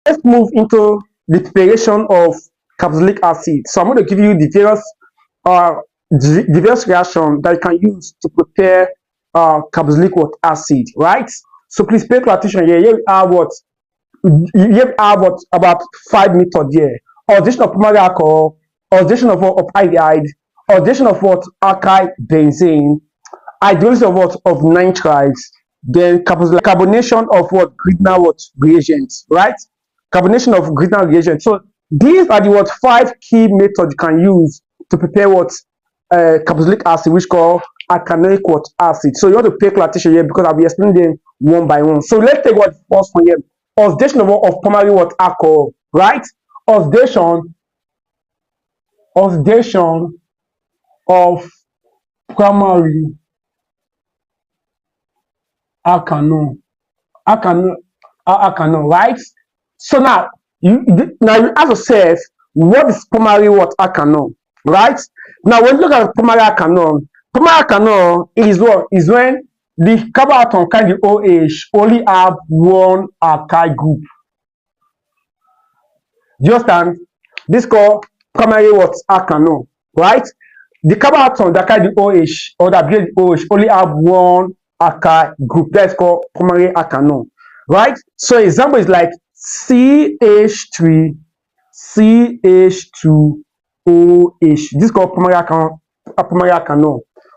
let's move into the preparation of carboxylic acid. So I'm going to give you the various reactions that you can use to prepare carboxylic acid, right? So please pay attention here. Here we have about 5 methods here. Oxidation of primary alcohol, oxidation of aldehyde, oxidation of alkylbenzene, hydrolysis of nitriles, then carbonation of Grignard reagents, right? Carbonation of Grignard reagents. So these are the 5 key methods you can use to prepare carboxylic acid, which called alkanonic acid. So you want to pay close attention here because I'll be explaining them one by one. So let's take first one here. Oxidation of primary alcohol, right? Oxidation of primary alkanol, right? So now you ask yourself, what is primary alkanol, right? Now when you look at primary alkanol is what? Is when the carbon atom carry the OH only have one alkyl group. Do you understand? This is called primary alkanol, right? The carbon atom that carry the OH or that bear the OH only have one alkyl group. That's called primary alkanol, right? So example is like CH3, CH2OH. This is called primary alkanol.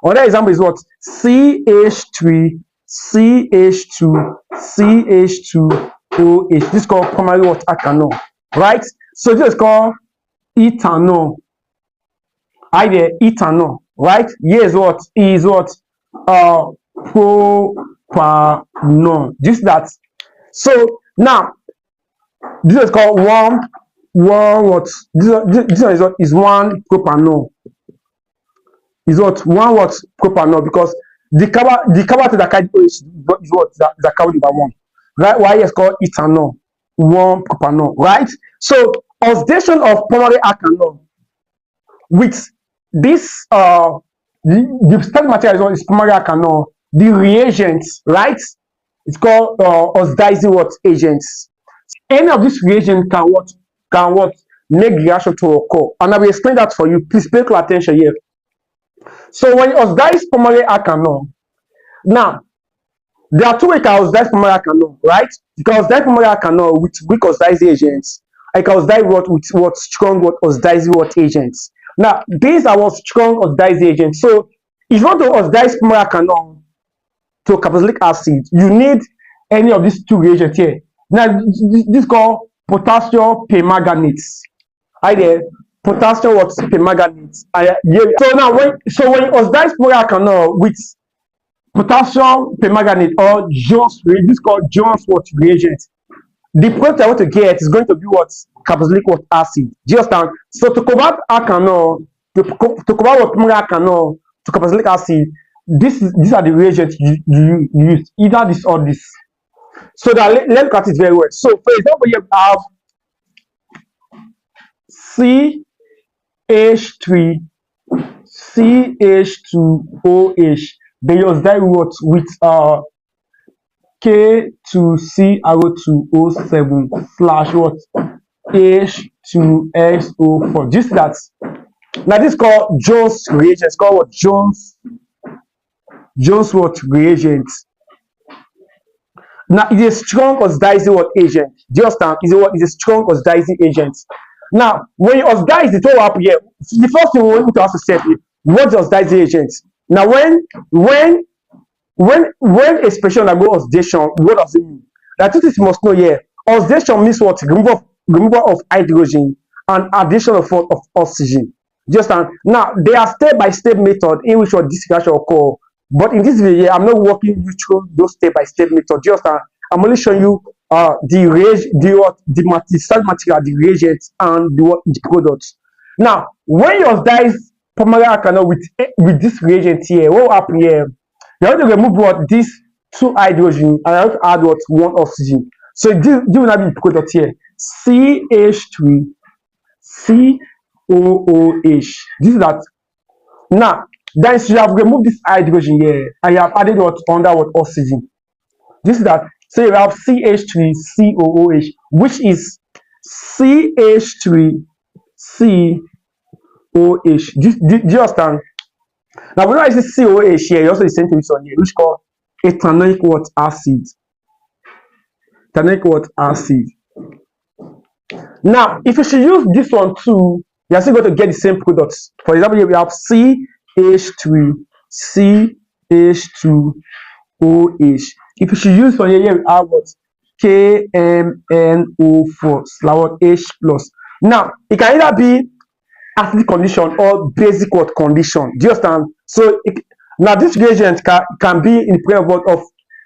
Another example is what? CH3, CH2, CH2OH. This is called primary alkanol, right? So this is called ethanol. Ethanol, right? Here is what? Propanol. Just that. So now this is called this is one propanol. Is what? One propanol, because the carbon that carry OH is what? The carbon number 1. Right? Why is called ethanol? One propanol, right? So oxidation of primary alkanol with this the starting material is primary alkanol. The reagents, right? It's called oxidizing agents. Any of these reagents can make the reaction to occur, and I will explain that for you. Please pay close attention here. So when you oxidize primary alkanol, now there are 2 ways to oxidize primary alkanol, right? You can oxidize primary alkanol with weak oxidizing agents. I can oxidize with strong oxidizing agents. Now these are strong oxidizing agents. So if you want to oxidize primary alkanol to carboxylic acid, you need any of these 2 reagents here. Now this is called potassium permanganate. Potassium permanganate. So now when you oxidize primary alkanol with potassium permanganate or Jones, this is called Jones reagent, the product I want to get is going to be carboxylic acid. Do you understand? So to convert alkanol to convert primary alkanol to carboxylic acid, these are the reagents you use, either this or this. So that let's look at it very well. So for example, you have CH3, CH2OH. Then you oxidize with K2CrO2O7 / H2SO4. Just that. Now this is called Jones reagent. It's called what? Jones reagent. Now it is a strong oxidizing agent. Do you understand? Is a strong oxidizing agent. Now when you oxidize it all up here, the first thing we want to ask yourself is, what's the oxidizing agent? Now when a special undergo oxidation, what does it mean? That you must know here. Oxidation means what? Removal of hydrogen and addition of oxygen. Just now there are step-by-step method in which this reaction occur. But in this video, I'm not walking you through those step-by-step methods. Just I'm only showing you the material, the reagents, and the products. Now, when you oxidize primary alkanol with this reagent here, what will happen here? You have to remove this 2 hydrogen and you have to add 1 oxygen. So this will not be the product here. CH3, COOH. This is that. Now, then you have removed this hydrogen here and you have added under oxygen. This is that. So you have CH3, COOH. which is CH3COH. Do you understand? Now, when I say COH here, you also the same thing on here, which called ethanoic what acid. Ethanoic what acid. Now, if you should use this one too, you're still going to get the same products. For example, here we have CH3CH2OH. If you should use for here, we have what? KMNO4 H plus. Now, it can either be acidic condition or basic what condition. Do you understand? So now this reagent can be in presence of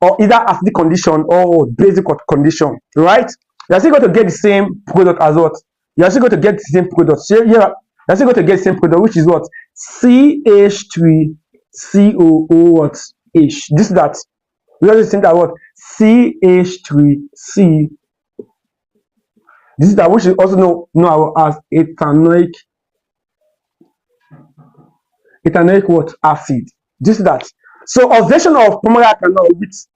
or either acidic condition or basic what condition, right? You're still going to get the same product as what? You're still going to get the same product. So yeah, you're still going to get the same product, which is what? CH3COOH. This is that. We also think that what? CH3C. This is that which is also known as ethanoic what acid. This is that. So oxidation of primary alkanol with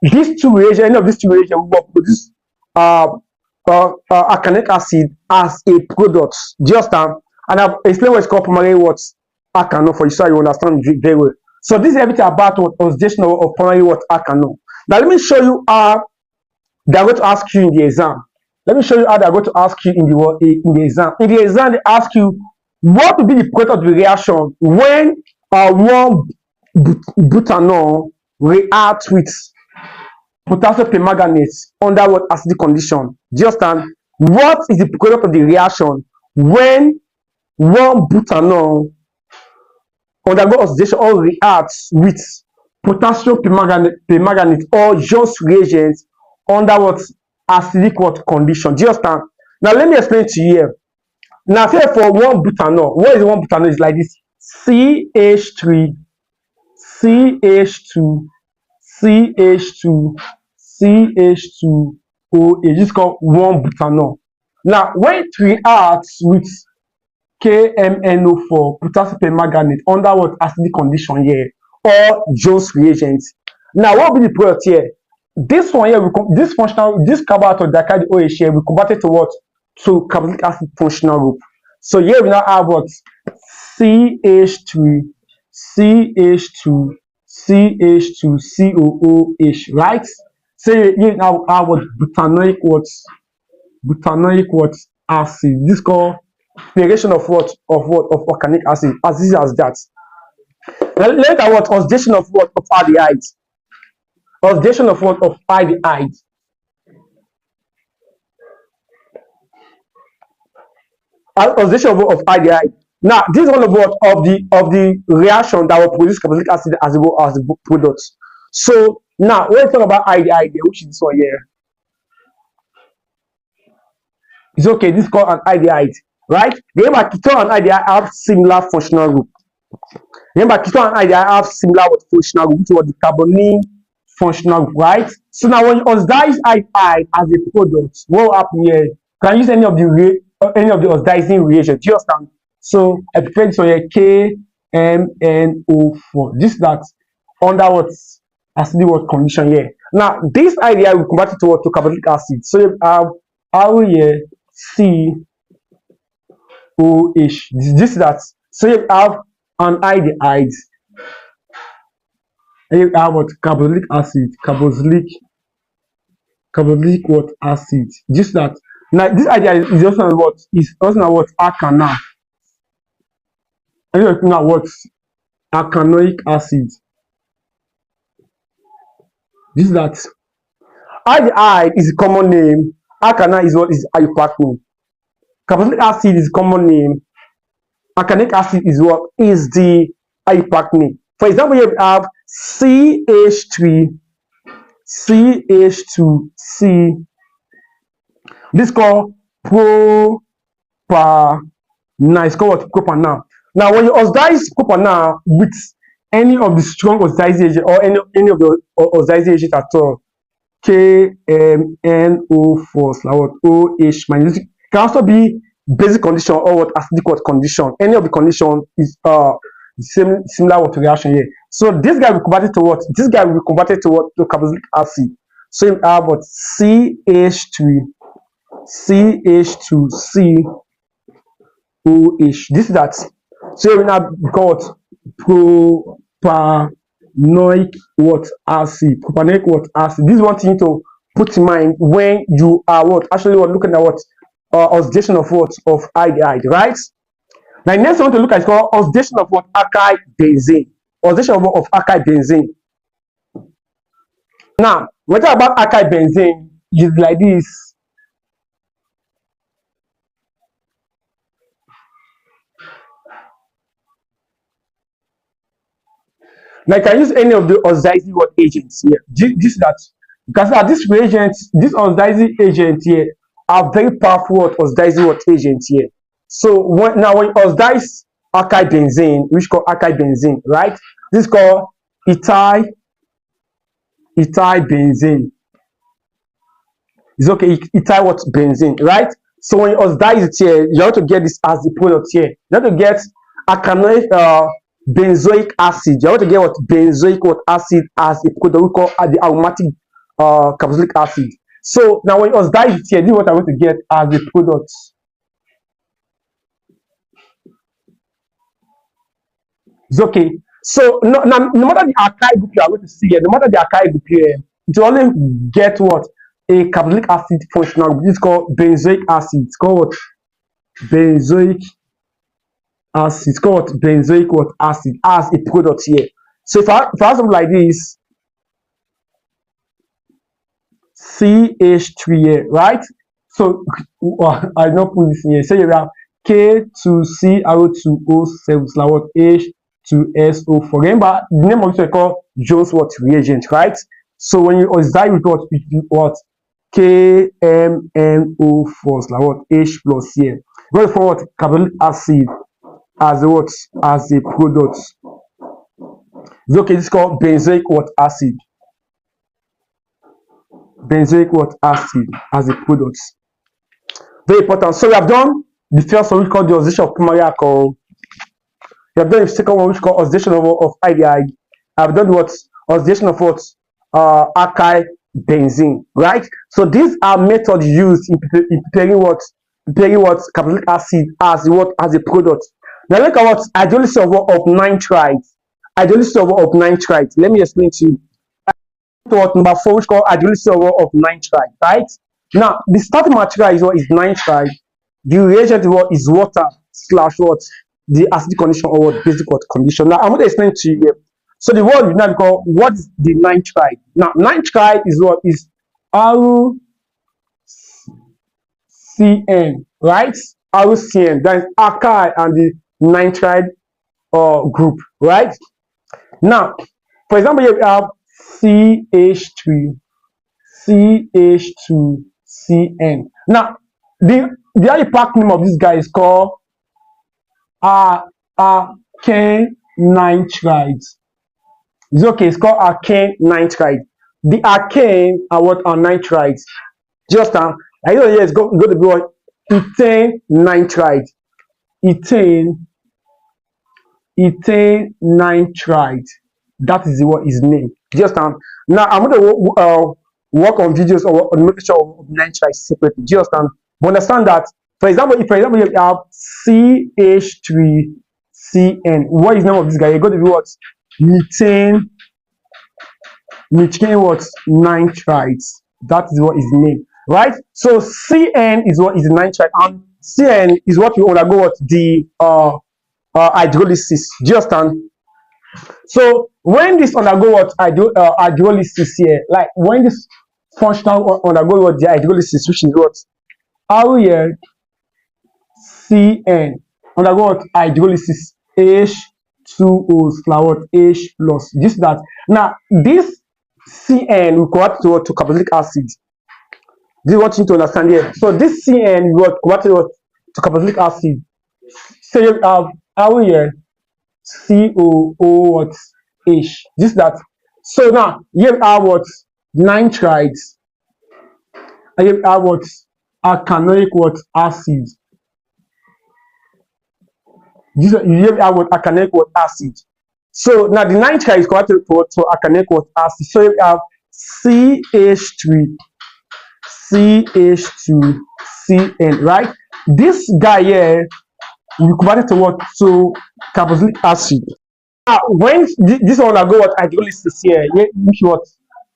these two reagents, any of these two reagents will produce alkanoic acid as a product. Do you understand? And I've explained what is called primary what alkanol for you, so you understand very well. So this is everything about what oxidation of primary what alkanol. Now let me show you how they are going to ask you in the exam. Let me show you how they are going to ask you in the exam. In the exam, they ask you what will be the product of the reaction when one butanol reacts with potassium permanganate under what acidic condition. Do you understand? What is the product of the reaction when one butanol undergo oxidation or reacts with potassium permanganate or just reagents under what acidic what condition? Do you understand? Now let me explain to you here. Now here for one butanol, what is one butanol? Is like this: CH3, CH2, CH2, CH2OH. This is called one butanol. Now when it reacts with KMNO4, potassium permanganate under what acidic condition here or Jones reagents. Now what will be the product here? This one here, this carbohydrate OH here, we convert it to what? To carboxylic acid functional group. So here we now have what? CH3, CH2, CH2, COOH, right? So here now have what? Butanoic what acid. This is called preparation of what? Of organic acid. As easy as that. Now later what? Oxidation of what? Of aldehydes. Oxidation of what? Of aldehydes. Oxidation of aldehyde. Now, this is one of what of the reaction that will produce carboxylic acid as the product. So now when we talk about aldehyde, which is this one here, it's okay. This is called an aldehyde, right? Remember, ketone and aldehyde have similar functional group. Remember, ketone and aldehyde have similar what functional group, which was the carbonyl functional group, right? So now when you oxidize aldehyde as a product, what will happen here? Can you use any of the oxidizing reagents? Do you understand? So I prefer this one here, KMNO4. This that under what acidic what condition here. Now this idea will convert it to what? To carboxylic acid. So you have R here COH. This that. So you have an aldehyde. And you have what? Carboxylic acid. Carboxylic what acid. Just that. Now this idea is also what? Is also what? Alkanal. And you're looking at what? Alkanoic acid. This is that. Aldehyde is a common name. Alkanal is what? Is iopacnol. Carboxylic acid is a common name. Alkanoic acid is what? Is the iopacnol. For example, here we have CH3, CH2C. This is called propanol. It's called what? Propanol. Now, when you oxidize propanol with any of the strong oxidizing agent or any of the oxidizing agent at all, KMNO4/OH minus, it can also be basic condition or what acidic what condition. Any of the condition is similar what reaction here. So this guy will be converted to what? This guy will be converted to what? To carboxylic acid. So you have what? CH3 CH2COH. This is that. So we now got propanoic what acid. Propanoic what acid. This is one thing to put in mind when you are what actually what looking at what oxidation of what of aldehyde, right? Now next one to look at is called oxidation of what alkyl benzene. Oxidation of alkyl benzene. Now when we talk about alkyl benzene, it's like this. Now you can use any of the oxidizing what agents here. This that because these reagents, these oxidizing agents here are very powerful what oxidizing what agents here. So when you oxidize alkyl benzene, which is called alkyl benzene, right? This is called ethyl benzene. It's okay, ethyl what benzene, right? So when you oxidize it here, you have to get this as the product here. You have to get alkanoic benzoic acid. You have to get what benzoic what acid as a product. We call the aromatic carboxylic acid. So now when you oxidize it here, this is what I want to get as the product. It's okay. So no matter the alkyl group you are going to see here, no matter the alkyl group here, you only get what a carboxylic acid functional group. This is called benzoic acid. It's called what? Benzoic acid. It's called what? Benzoic what acid as a product here. So if I have something like this, CH3 here, right? So I not put this in here. So you have K2CrO2O7 / what H2SO4. Remember the name of this is called Jones what reagent, right? So when you oxidize with what KMNO4 / what H plus here. Going for what carboxylic acid as a what as a product. It's okay, this is called benzoic what acid. Benzoic what acid as a product. Very important. So we have done the first one, which is called the oxidation of primary alcohol. We have done the second one, which is called oxidation of aldehyde. I've done what oxidation of what alkyl benzene, right? So these are methods used in preparing what carboxylic acid as what as a product. Now look at what hydrolysis of nitriles. Hydrolysis of nitriles. Let me explain to you. What number 4, which is called hydrolysis of nitrite, right? Now the starting material is what is nitrite. The reagent is water / what the acidic condition or what basic what condition. Now I'm going to explain to you here. So the word is now called what is the nitrite. Now nitrite is what is RCN, right? RCN, that is alkyl and the nitride group, right? Now for example here we have CH3, CH2CN. Now the other pack name of this guy is called alkane nitride. It's okay, it's called alkane nitride. The alkane are what are nitrides. Just I know here it's going to be what ethane nitride. Ethane nitride. That is what is name. Just now I'm going to work on videos or on making sure of nitride separately. Just understand that. For example, if you have CH3CN, what is the name of this guy? You're going to be what methane what nitrides. That is what is name, right? So CN is what is the nitride, and CN is what you undergo what the hydrolysis. Do you understand? So when this undergo what hydrolysis here, like when this functional undergo what the hydrolysis, which is what RCN undergo what hydrolysis H2O / what H plus. This that. Now this CN will convert to carboxylic acid. This is what you need to understand here. So this CN will convert to carboxylic acid. So you have here COO what H. This that. So now here are what nitrides. And here are what alkanoic what acid. This here are what alkanoic what acid. So now the nitride is converted to alkanoic what acid. So you have CH3, CH2, CN, right? This guy here we convert it to what? To carboxylic acid. Now, when this one I go what hydrolysis here, which what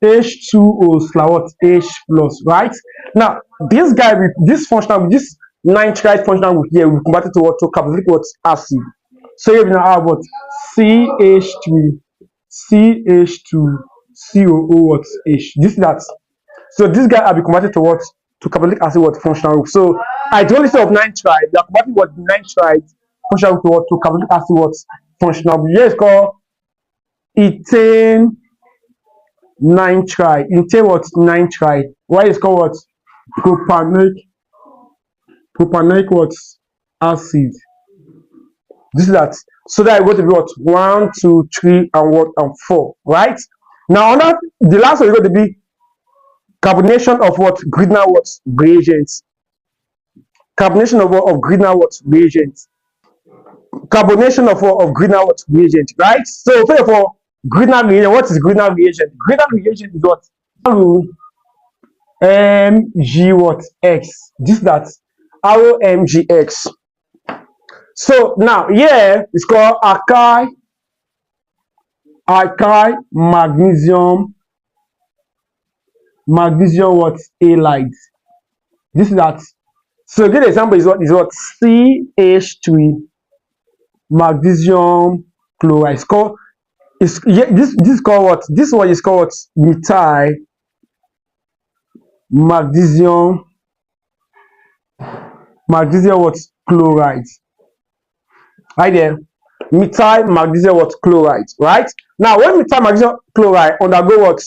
H2O slash what H plus, right? Now, this guy with this functional with this nitrite functional group here, we convert it to what? To carboxylic what acid. So here we now have what CH3, CH2, COO what H. This is that. So this guy will be converted to what? To carboxylic acid what functional group. So hydrolysis of nitrite, they are converting what nitrite functional group to what? To carboxylic acid what functional group. Here it's called ethane nitrite. Ethane what? Nitrite. Why is called what? Propanoic what? Acid. This is that. So that going to be what? 1, 2, 3, and what? And 4. Right? Now on that, the last one is going to be carbonation of what? Grignard what? Reagents. Carbonation of what? Of Grignard what? Reagents. Carbonation of what? Of Grignard what? Reagent. Right? So first of all, Grignard reagent. What is Grignard reagent? Grignard reagent is what? Mg what? X. This is that. ROMGX. So now here it's called alkyl magnesium what? Halide. This is that. So a good example is what CH3 magnesium chloride. It's called this is called what? This one is called methyl magnesium what? Chloride. Right there. Methyl magnesium what? Chloride. Right? Now when methyl magnesium chloride undergo what?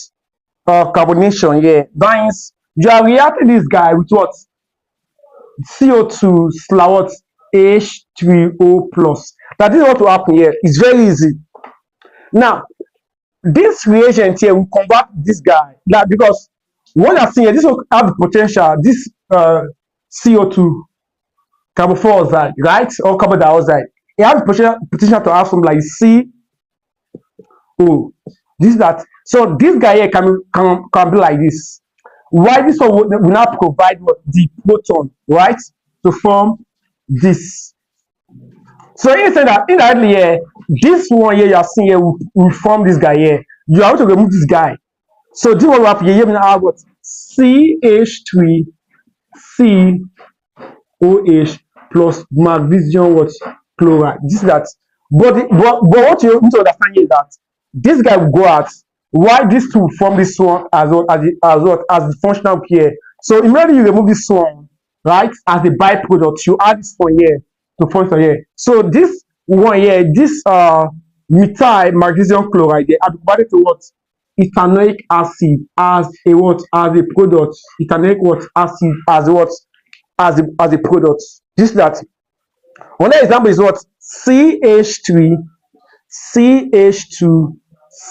Carbonation, yeah, that means you are reacting this guy with what? CO2 slash what? H3O plus. That is what will happen here. It's very easy. Now, this reagent here will convert this guy. Now, because what you're seeing here, this will have the potential, this CO2, carbon dioxide, right? Or carbon dioxide. It has the potential to have something like CO. This that. So this guy here can be like this. Why this one will not provide what? The proton, right? To form this. So you say that indirectly here, this one here you are seeing here will form this guy here. You have to remove this guy. So this one will happen here. You have what? CH3 COH plus magnesium what? Chloride. This is that. But what you need to understand here is that this guy will go out. Why these two form this one as the functional pair? So immediately you remove this one, right? As the byproduct, you add this one here to function here. So this one here, this methyl magnesium chloride, they are converted to what? Ethanoic acid as a what? As a product. Ethanoic what? Acid as what? As a product. This that. Another example is what? CH3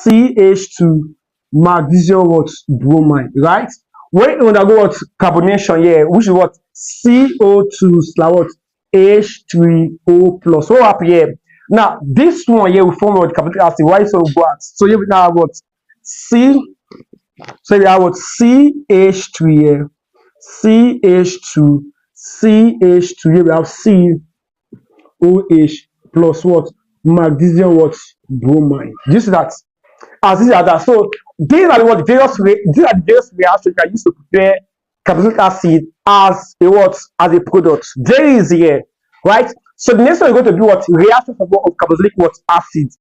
CH2 magnesium what? Bromide, right? When you undergo what? Carbonation here, which is what? CO2 slash what? H3O plus. What happen here? Now this one here will form what? Carboxylic acid. Why so what? So here we now have what? So we have what? CH3 here, CH2, CH2 here we have COH plus what? Magnesium what? Bromide. This is that. As this is that. So these are the various reactions you can use to prepare carboxylic acid as a what? As a product. Very easy here, right? So the next one is going to be what? Reaction of carboxylic what? Acid.